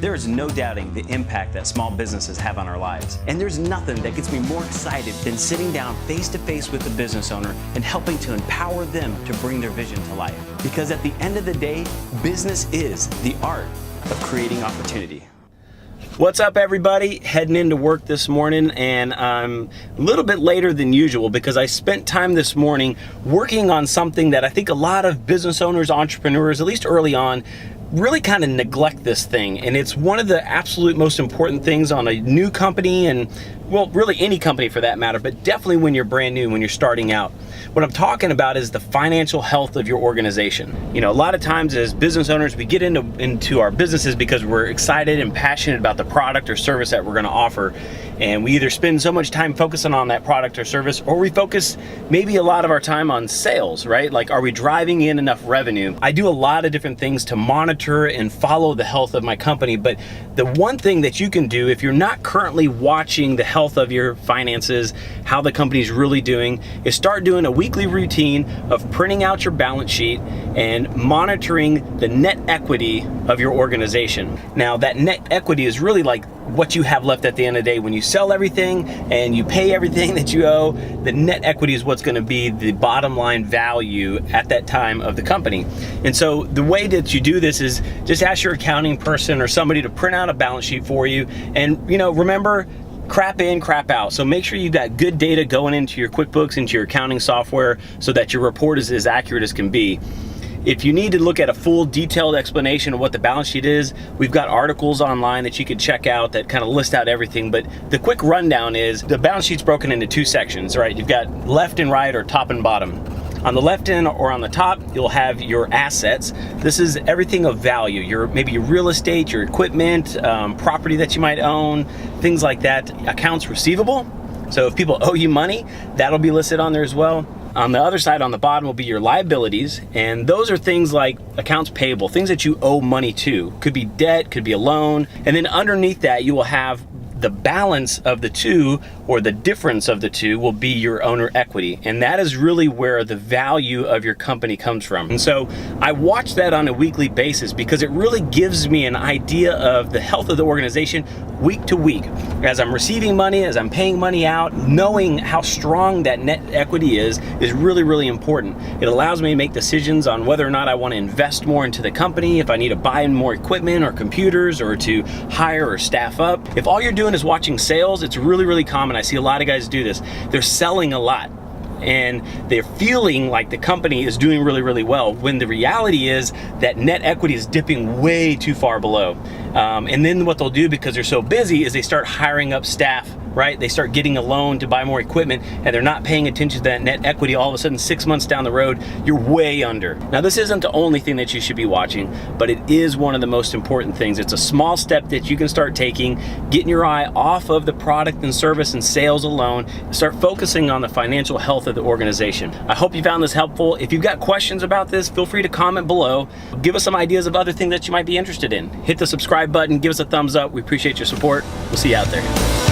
There is no doubting the impact that small businesses have on our lives. And there's nothing that gets me more excited than sitting down face to face with a business owner and helping to empower them to bring their vision to life. Because at the end of the day, business is the art of creating opportunity. What's up, everybody? Heading into work this morning, and I'm a little bit later than usual because I spent time this morning working on something that I think a lot of business owners, entrepreneurs, at least early on, really kind of neglect this thing. And it's one of the absolute most important things on a new company, and well, really any company for that matter, but definitely when you're brand new, when you're starting out. What I'm talking about is the financial health of your organization. You know, a lot of times as business owners, we get into our businesses because we're excited and passionate about the product or service that we're going to offer. And we either spend so much time focusing on that product or service, or we focus maybe a lot of our time on sales, right? Like, are we driving in enough revenue? I do a lot of different things to monitor and follow the health of my company. But the one thing that you can do if you're not currently watching the health of your finances, how the company's really doing, is start doing a weekly routine of printing out your balance sheet and monitoring the net equity of your organization. Now, that net equity is really like what you have left at the end of the day. When you sell everything and you pay everything that you owe, the net equity is what's going to be the bottom line value at that time of the company. And so the way that you do this is just ask your accounting person or somebody to print out a balance sheet for you. And, you know, remember, crap in, crap out. So make sure you've got good data going into your QuickBooks, into your accounting software, so that your report is as accurate as can be. If you need to look at a full detailed explanation of what the balance sheet is, we've got articles online that you can check out that kind of list out everything. But the quick rundown is the balance sheet's broken into two sections, right? You've got left and right, or top and bottom. On the left end or on the top, you'll have your assets. This is everything of value. Maybe your real estate, your equipment, property that you might own, things like that. Accounts receivable. So if people owe you money, that'll be listed on there as well. On the other side, on the bottom, will be your liabilities, and those are things like accounts payable, things that you owe money to. Could be debt, could be a loan, and then underneath that you will have the balance of the two, or the difference of the two, will be your owner equity. And that is really where the value of your company comes from. And so I watch that on a weekly basis because it really gives me an idea of the health of the organization week to week. As I'm receiving money, as I'm paying money out, knowing how strong that net equity is really, really important. It allows me to make decisions on whether or not I want to invest more into the company, if I need to buy more equipment or computers, or to hire or staff up. If all you're doing is watching sales, it's really, really common. I see a lot of guys do this. They're selling a lot and they're feeling like the company is doing really, really well, when the reality is that net equity is dipping way too far below. And then what they'll do, because they're so busy, is they start hiring up staff, right? They start getting a loan to buy more equipment, and they're not paying attention to that net equity. All of a sudden, 6 months down the road, you're way under. Now, this isn't the only thing that you should be watching, but it is one of the most important things. It's a small step that you can start taking, getting your eye off of the product and service and sales alone, and start focusing on the financial health of the organization. I hope you found this helpful. If you've got questions about this, feel free to comment below. Give us some ideas of other things that you might be interested in. Hit the subscribe button, give us a thumbs up. We appreciate your support. We'll see you out there.